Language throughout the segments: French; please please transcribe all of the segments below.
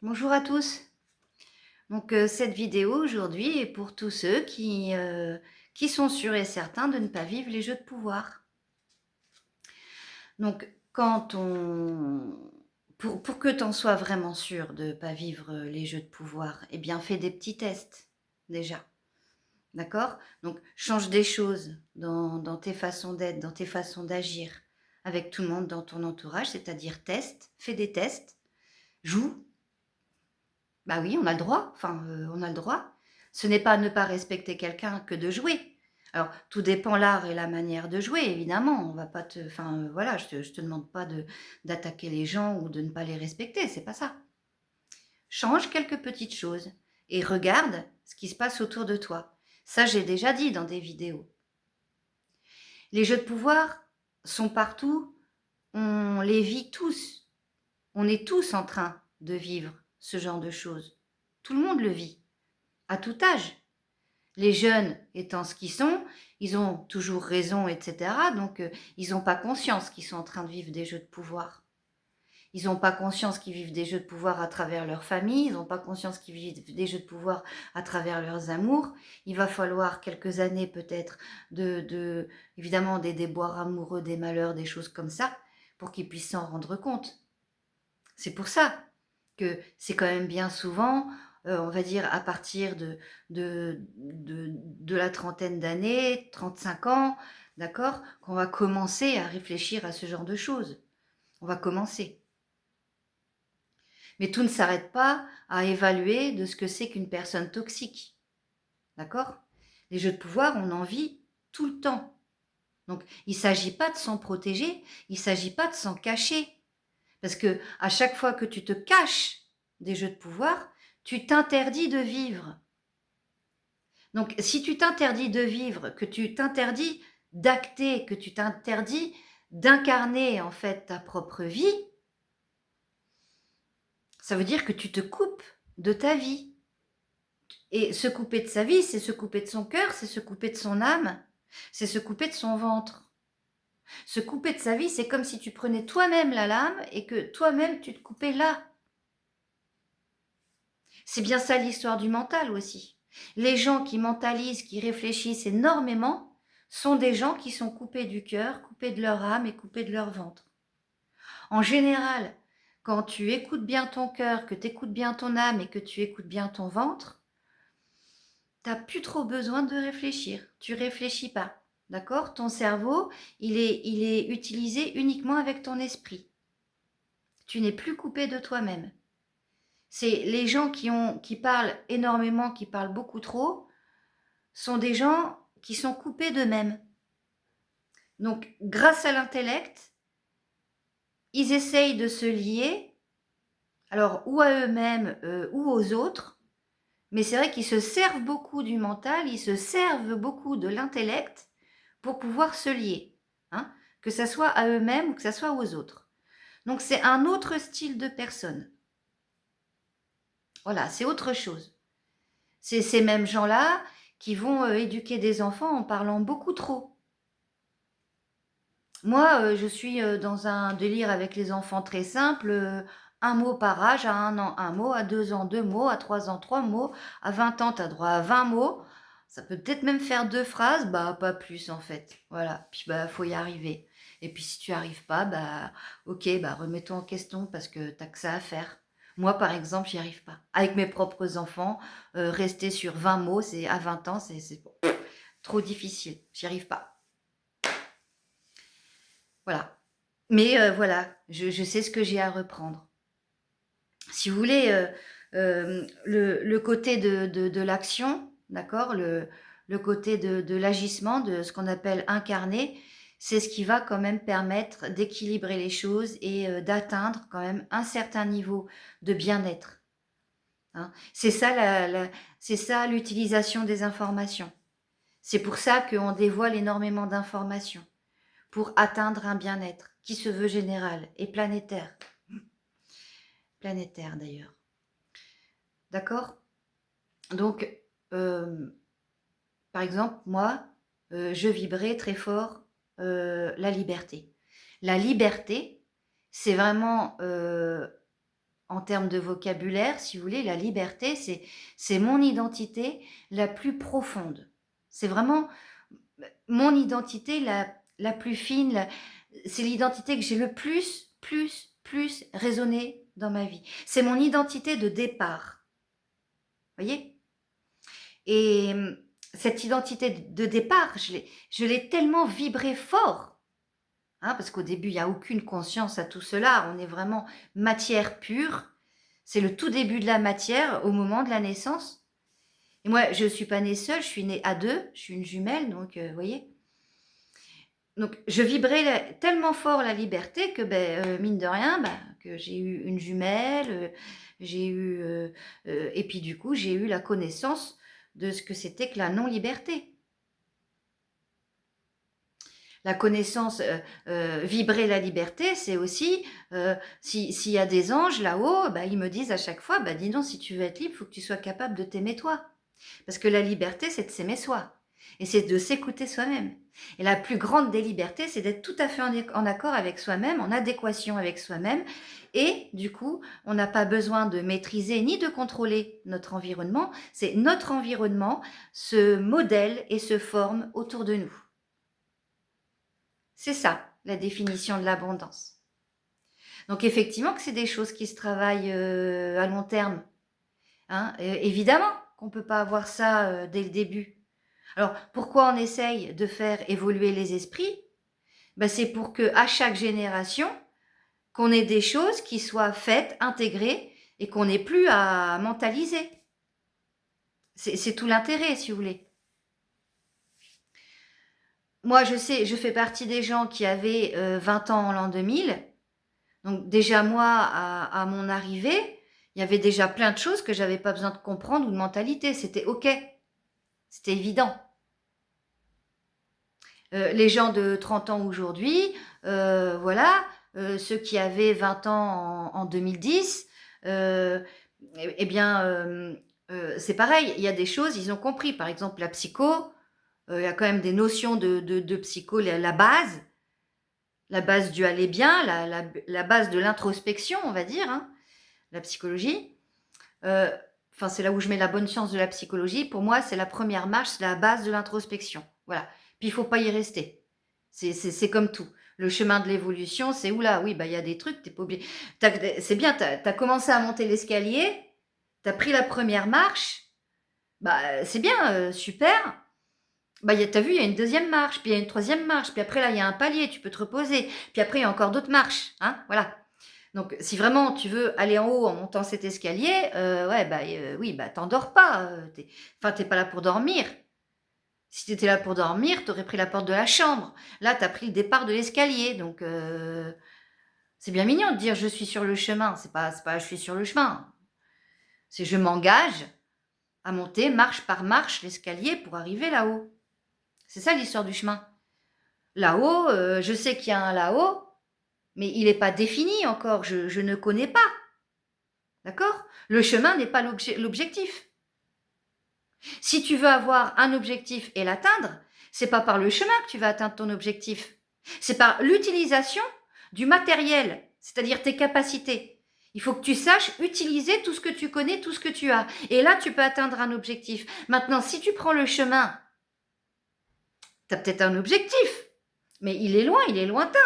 Bonjour à tous. Cette vidéo aujourd'hui est pour tous ceux qui sont sûrs et certains de ne pas vivre les jeux de pouvoir. Donc quand on pour que tu en sois vraiment sûr de ne pas vivre, les jeux de pouvoir, eh bien fais des petits tests déjà, d'accord? Donc change des choses dans tes façons d'être, dans tes façons d'agir avec tout le monde dans ton entourage, c'est-à-dire teste, fais des tests, joue. Bah oui, on a le droit, on a le droit. Ce n'est pas ne pas respecter quelqu'un que de jouer. Alors, tout dépend l'art et la manière de jouer, évidemment. On va pas te, voilà, je te demande pas d'attaquer les gens ou de ne pas les respecter, c'est pas ça. Change quelques petites choses et regarde ce qui se passe autour de toi. Ça, j'ai déjà dit dans des vidéos. Les jeux de pouvoir sont partout, on les vit tous. On est tous en train de vivre ce genre de choses. Tout le monde le vit, à tout âge. Les jeunes étant ce qu'ils sont, ils ont toujours raison, etc. Donc, ils n'ont pas conscience qu'ils sont en train de vivre des jeux de pouvoir. Ils n'ont pas conscience qu'ils vivent des jeux de pouvoir à travers leur famille. Ils n'ont pas conscience qu'ils vivent des jeux de pouvoir à travers leurs amours. Il va falloir quelques années peut-être évidemment des déboires amoureux, des malheurs, des choses comme ça, pour qu'ils puissent s'en rendre compte. C'est pour ça que c'est quand même bien souvent, on va dire à partir de la trentaine d'années, 35 ans, d'accord, qu'on va commencer à réfléchir à ce genre de choses. On va commencer. Mais tout ne s'arrête pas à évaluer de ce que c'est qu'une personne toxique. D'accord? Les jeux de pouvoir, on en vit tout le temps. Donc, il ne s'agit pas de s'en protéger, il ne s'agit pas de s'en cacher. Parce que à chaque fois que tu te caches des jeux de pouvoir, tu t'interdis de vivre. Donc, si tu t'interdis de vivre, que tu t'interdis d'acter, que tu t'interdis d'incarner en fait ta propre vie, ça veut dire que tu te coupes de ta vie. Et se couper de sa vie, c'est se couper de son cœur, c'est se couper de son âme, c'est se couper de son ventre. Se couper de sa vie, c'est comme si tu prenais toi-même la lame et que toi-même tu te coupais là. C'est bien ça l'histoire du mental aussi. Les gens qui mentalisent, qui réfléchissent énormément, sont des gens qui sont coupés du cœur, coupés de leur âme et coupés de leur ventre. En général, quand tu écoutes bien ton cœur, que tu écoutes bien ton âme et que tu écoutes bien ton ventre, tu n'as plus trop besoin de réfléchir. Tu réfléchis pas. D'accord? Ton cerveau, il est utilisé uniquement avec ton esprit. Tu n'es plus coupé de toi-même. C'est les gens qui parlent énormément, qui parlent beaucoup trop, sont des gens qui sont coupés d'eux-mêmes. Donc, grâce à l'intellect, ils essayent de se lier, alors ou à eux-mêmes ou aux autres, mais c'est vrai qu'ils se servent beaucoup du mental, ils se servent beaucoup de l'intellect pour pouvoir se lier, hein, que ça soit à eux-mêmes ou que ça soit aux autres. Donc, c'est un autre style de personne. Voilà, c'est autre chose. C'est ces mêmes gens-là qui vont éduquer des enfants en parlant beaucoup trop. Moi, je suis dans un délire avec les enfants très simple, un mot par âge, à 1 an, un mot, à 2 ans, 2 mots, à 3 ans, 3 mots, à 20 ans, tu as droit à 20 mots. Ça peut peut-être même faire 2 phrases, bah pas plus en fait. Voilà, puis bah faut y arriver. Et puis si tu arrives pas, bah ok, bah remets-toi en question parce que t'as que ça à faire. Moi, par exemple, j'y arrive pas. Avec mes propres enfants, rester sur 20 mots, c'est à 20 ans, c'est trop difficile. J'y arrive pas. Voilà. Mais voilà, je sais ce que j'ai à reprendre. Si vous voulez, le côté de l'action, d'accord, le côté de l'agissement, de ce qu'on appelle incarner, c'est ce qui va quand même permettre d'équilibrer les choses et d'atteindre quand même un certain niveau de bien-être, hein. C'est ça c'est ça l'utilisation des informations. C'est pour ça qu'on dévoile énormément d'informations, pour atteindre un bien-être qui se veut général et planétaire. Planétaire d'ailleurs. D'accord? Donc, par exemple, moi, je vibrais très fort la liberté. La liberté, c'est vraiment en termes de vocabulaire, si vous voulez, la liberté, c'est mon identité la plus profonde. C'est vraiment mon identité la plus fine, c'est l'identité que j'ai le plus raisonné dans ma vie. C'est mon identité de départ. Voyez? Et cette identité de départ, je l'ai tellement vibrée fort, hein, parce qu'au début, il n'y a aucune conscience à tout cela. On est vraiment matière pure. C'est le tout début de la matière au moment de la naissance. Et moi, je ne suis pas née seule, je suis née à deux, je suis une jumelle, donc vous voyez. Donc, je vibrais tellement fort la liberté que, mine de rien, que j'ai eu une jumelle, j'ai eu, et puis du coup, j'ai eu la connaissance de ce que c'était que la non-liberté. La connaissance, vibrer la liberté, c'est aussi, s'il y a des anges là-haut, ils me disent à chaque fois, dis donc, si tu veux être libre, il faut que tu sois capable de t'aimer toi. Parce que la liberté, c'est de s'aimer soi. Et c'est de s'écouter soi-même. Et la plus grande des libertés, c'est d'être tout à fait en accord avec soi-même, en adéquation avec soi-même. Et du coup, on n'a pas besoin de maîtriser ni de contrôler notre environnement. C'est notre environnement se modèle et se forme autour de nous. C'est ça, la définition de l'abondance. Donc effectivement que c'est des choses qui se travaillent à long terme. Hein, évidemment qu'on ne peut pas avoir ça dès le début. Alors, pourquoi on essaye de faire évoluer les esprits? C'est pour qu'à chaque génération, qu'on ait des choses qui soient faites, intégrées, et qu'on n'ait plus à mentaliser. C'est tout l'intérêt, si vous voulez. Moi, je sais, je fais partie des gens qui avaient 20 ans en l'an 2000. Donc déjà, moi, à mon arrivée, il y avait déjà plein de choses que j'avais pas besoin de comprendre ou de mentalité. C'était OK. C'était évident. Les gens de 30 ans aujourd'hui, voilà, ceux qui avaient 20 ans en 2010, eh bien, c'est pareil, il y a des choses, ils ont compris. Par exemple, la psycho, il y a quand même des notions de psycho, la base du aller bien, la base de l'introspection, on va dire, hein, la psychologie. Enfin, c'est là où je mets la bonne science de la psychologie. Pour moi, c'est la première marche, c'est la base de l'introspection. Voilà. Puis, il ne faut pas y rester. C'est comme tout. Le chemin de l'évolution, c'est oula, oui, il y a des trucs, t'es pas obligé. C'est bien, t'as commencé à monter l'escalier, t'as pris la première marche, c'est bien, super. T'as vu, il y a une deuxième marche, puis il y a une troisième marche, puis après là, il y a un palier, tu peux te reposer, puis après, il y a encore d'autres marches, hein, voilà. Donc, si vraiment tu veux aller en haut en montant cet escalier, oui, t'endors pas. T'es pas là pour dormir. Si tu étais là pour dormir, tu aurais pris la porte de la chambre. Là, tu as pris le départ de l'escalier. Donc, c'est bien mignon de dire je suis sur le chemin. C'est pas je suis sur le chemin. C'est je m'engage à monter marche par marche l'escalier pour arriver là-haut. C'est ça l'histoire du chemin. Là-haut, je sais qu'il y a un là-haut, mais il n'est pas défini encore. Je ne connais pas. D'accord? Le chemin n'est pas l'objectif. Si tu veux avoir un objectif et l'atteindre, c'est pas par le chemin que tu vas atteindre ton objectif. C'est par l'utilisation du matériel, c'est-à-dire tes capacités. Il faut que tu saches utiliser tout ce que tu connais, tout ce que tu as. Et là, tu peux atteindre un objectif. Maintenant, si tu prends le chemin, tu as peut-être un objectif, mais il est loin, il est lointain.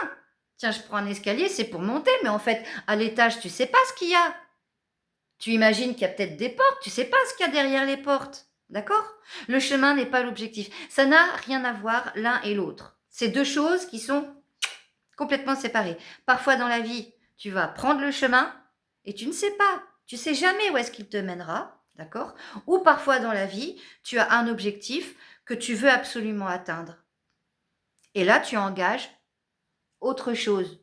Tiens, je prends un escalier, c'est pour monter, mais en fait, à l'étage, tu sais pas ce qu'il y a. Tu imagines qu'il y a peut-être des portes, tu sais pas ce qu'il y a derrière les portes. D'accord? Le chemin n'est pas l'objectif. Ça n'a rien à voir l'un et l'autre. C'est deux choses qui sont complètement séparées. Parfois dans la vie, tu vas prendre le chemin et tu ne sais pas. Tu sais jamais où est-ce qu'il te mènera. D'accord? Ou parfois dans la vie, tu as un objectif que tu veux absolument atteindre. Et là, tu engages autre chose.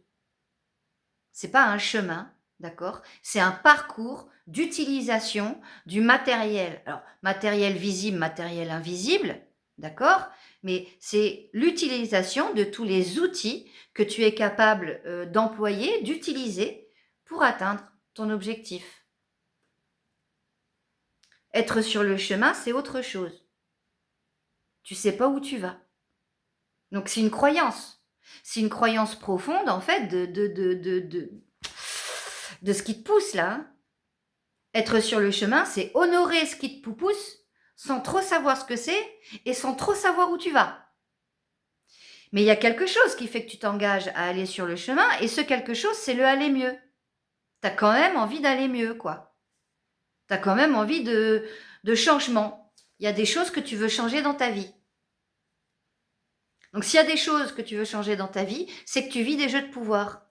C'est pas un chemin, d'accord? C'est un parcours d'utilisation du matériel. Alors, matériel visible, matériel invisible, d'accord? Mais c'est l'utilisation de tous les outils que tu es capable d'employer, d'utiliser pour atteindre ton objectif. Être sur le chemin, c'est autre chose. Tu sais pas où tu vas. Donc, c'est une croyance. C'est une croyance profonde, en fait, de ce qui te pousse là. Hein. Être sur le chemin, c'est honorer ce qui te pousse sans trop savoir ce que c'est et sans trop savoir où tu vas. Mais il y a quelque chose qui fait que tu t'engages à aller sur le chemin et ce quelque chose, c'est le aller mieux. Tu as quand même envie d'aller mieux, quoi. Tu as quand même envie de changement. Il y a des choses que tu veux changer dans ta vie. Donc s'il y a des choses que tu veux changer dans ta vie, c'est que tu vis des jeux de pouvoir.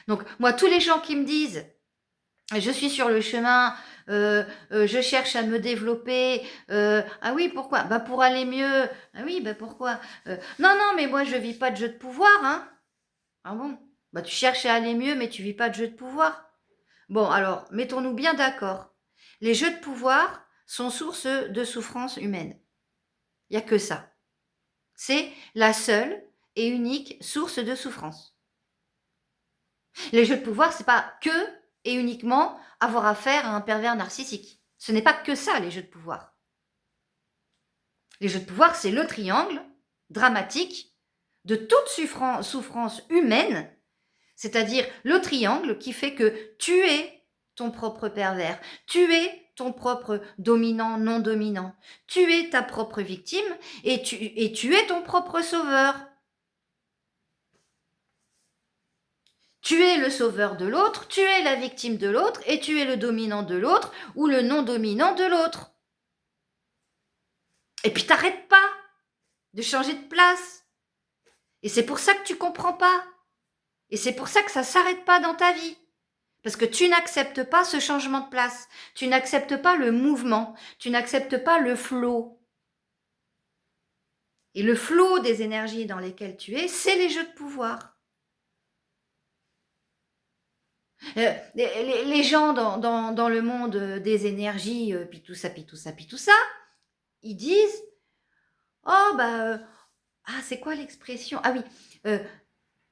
Donc moi, tous les gens qui me disent je suis sur le chemin, je cherche à me développer. Ah oui, pourquoi? Bah pour aller mieux. Ah oui, bah pourquoi? Non, non, mais moi je vis pas de jeu de pouvoir, hein. Ah bon? Bah tu cherches à aller mieux, mais tu vis pas de jeu de pouvoir. Bon, alors, mettons-nous bien d'accord. Les jeux de pouvoir sont source de souffrance humaine. Il n'y a que ça. C'est la seule et unique source de souffrance. Les jeux de pouvoir, c'est pas que et uniquement avoir affaire à un pervers narcissique. Ce n'est pas que ça, les jeux de pouvoir. Les jeux de pouvoir, c'est le triangle dramatique de toute souffrance humaine, c'est-à-dire le triangle qui fait que tu es ton propre pervers, tu es ton propre dominant, non dominant, tu es ta propre victime et tu es ton propre sauveur. Tu es le sauveur de l'autre, tu es la victime de l'autre et tu es le dominant de l'autre ou le non-dominant de l'autre. Et puis t'arrêtes pas de changer de place. Et c'est pour ça que tu comprends pas. Et c'est pour ça que ça s'arrête pas dans ta vie. Parce que tu n'acceptes pas ce changement de place. Tu n'acceptes pas le mouvement. Tu n'acceptes pas le flot. Et le flot des énergies dans lesquelles tu es, c'est les jeux de pouvoir. Les gens dans le monde des énergies, puis tout ça, puis tout ça, puis tout ça, ils disent « Oh, bah, ah, c'est quoi l'expression? Ah oui,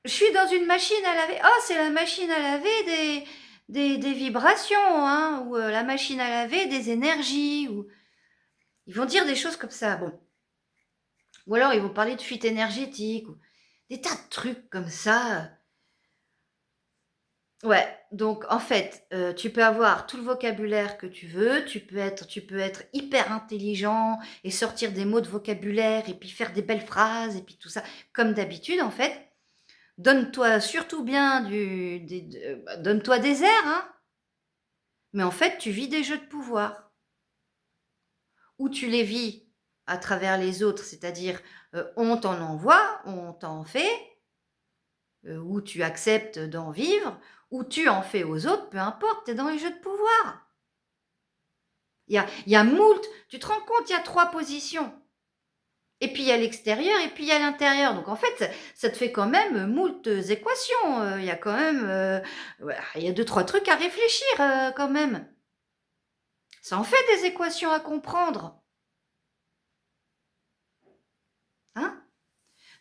je suis dans une machine à laver. Oh, c'est la machine à laver des vibrations, hein, ou la machine à laver des énergies. » ou ils vont dire des choses comme ça, bon. Ou alors, ils vont parler de fuite énergétique, ou des tas de trucs comme ça. Ouais, donc en fait, tu peux avoir tout le vocabulaire que tu veux, tu peux être hyper intelligent et sortir des mots de vocabulaire et puis faire des belles phrases et puis tout ça, comme d'habitude en fait. Donne-toi surtout bien donne-toi des airs, hein. Mais en fait, tu vis des jeux de pouvoir. Ou tu les vis à travers les autres, c'est-à-dire, on t'en envoie, on t'en fait, ou tu acceptes d'en vivre, ou tu en fais aux autres, peu importe, tu es dans les jeux de pouvoir. Il y a moult, tu te rends compte, il y a 3 positions. Et puis il y a l'extérieur et puis il y a l'intérieur. Donc en fait, ça te fait quand même moult équations. Il y a quand même, il y a 2-3 trucs à réfléchir quand même. Ça en fait des équations à comprendre. Hein?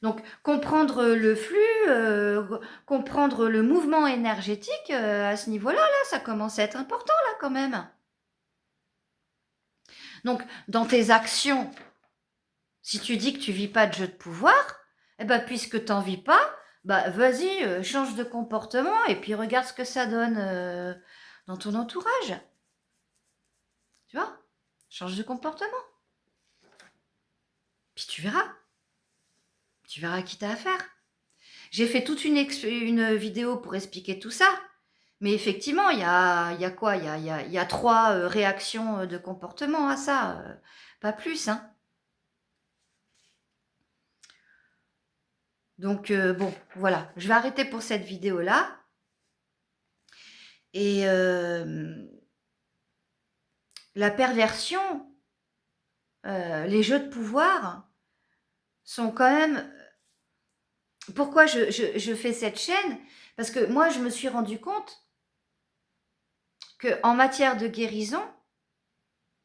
Donc comprendre le flux, comprendre le mouvement énergétique, à ce niveau-là, là, ça commence à être important là quand même. Donc dans tes actions, si tu dis que tu vis pas de jeu de pouvoir, eh ben puisque tu n'en vis pas, bah vas-y, change de comportement et puis regarde ce que ça donne dans ton entourage. Tu vois? Change de comportement. Puis tu verras. Tu verras qui t'as affaire. J'ai fait toute une vidéo pour expliquer tout ça. Mais effectivement, il y a quoi? Il y a 3 réactions de comportement à ça. Pas plus, hein. Donc, bon, voilà. Je vais arrêter pour cette vidéo-là. Et la perversion, les jeux de pouvoir sont quand même... Pourquoi je fais cette chaîne? Parce que moi, je me suis rendu compte qu'en matière de guérison,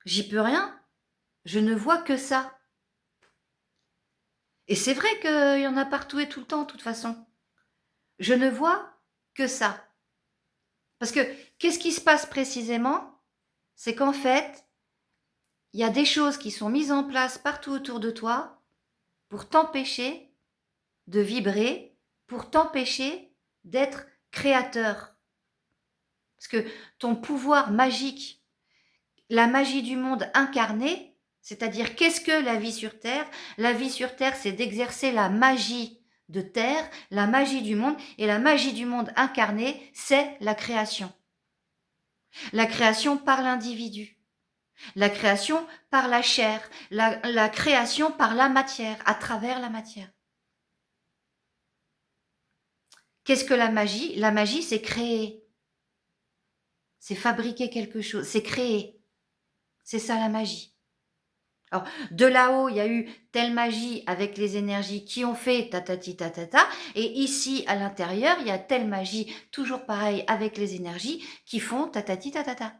j'y peux rien. Je ne vois que ça. Et c'est vrai qu'il y en a partout et tout le temps, de toute façon. Je ne vois que ça. Parce que qu'est-ce qui se passe précisément? C'est qu'en fait, il y a des choses qui sont mises en place partout autour de toi pour t'empêcher de vibrer, pour t'empêcher d'être créateur. Parce que ton pouvoir magique, la magie du monde incarné, c'est-à-dire qu'est-ce que la vie sur Terre? La vie sur Terre, c'est d'exercer la magie de Terre, la magie du monde, et la magie du monde incarné, c'est la création. La création par l'individu, la création par la chair, la création par la matière, à travers la matière. Qu'est-ce que la magie? La magie, c'est créer, c'est fabriquer quelque chose, c'est créer. C'est ça la magie. Alors, de là-haut, il y a eu telle magie avec les énergies qui ont fait tatati tatata, et ici, à l'intérieur, il y a telle magie, toujours pareil, avec les énergies qui font tatati tatata.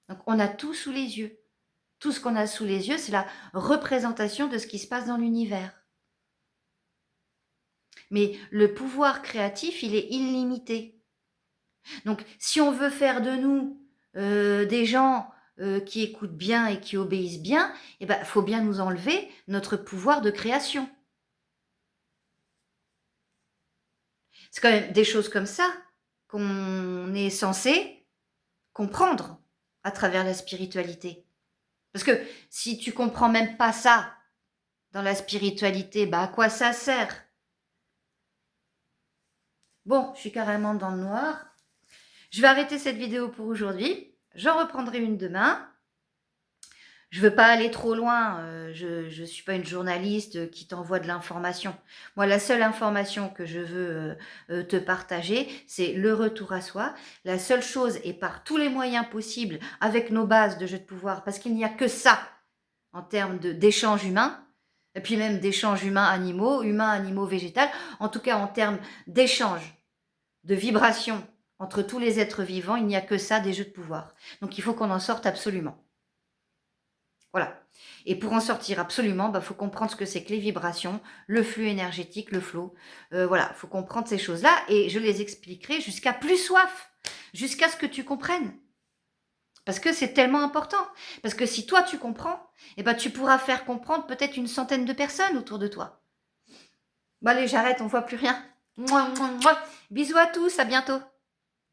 Donc, on a tout sous les yeux. Tout ce qu'on a sous les yeux, c'est la représentation de ce qui se passe dans l'univers. Mais le pouvoir créatif, il est illimité. Donc, si on veut faire de nous des gens qui écoutent bien et qui obéissent bien, eh ben, faut bien nous enlever notre pouvoir de création. C'est quand même des choses comme ça qu'on est censé comprendre à travers la spiritualité. Parce que si tu comprends même pas ça dans la spiritualité, bah à quoi ça sert? Bon, je suis carrément dans le noir. Je vais arrêter cette vidéo pour aujourd'hui. J'en reprendrai une demain. Je ne veux pas aller trop loin. Je ne suis pas une journaliste qui t'envoie de l'information. Moi, la seule information que je veux te partager, c'est le retour à soi. La seule chose, et par tous les moyens possibles, avec nos bases de jeu de pouvoir, parce qu'il n'y a que ça en termes d'échanges humains, et puis même d'échanges humains-animaux, humains-animaux végétal, en tout cas en termes d'échanges, de vibrations entre tous les êtres vivants, il n'y a que ça, des jeux de pouvoir. Donc il faut qu'on en sorte absolument. Voilà. Et pour en sortir absolument, faut comprendre ce que c'est que les vibrations, le flux énergétique, le flow. Voilà, il faut comprendre ces choses-là et je les expliquerai jusqu'à plus soif, jusqu'à ce que tu comprennes. Parce que c'est tellement important. Parce que si toi tu comprends, tu pourras faire comprendre peut-être une centaine de personnes autour de toi. Bon allez, j'arrête, on voit plus rien. Mouah, mouah, mouah. Bisous à tous, à bientôt.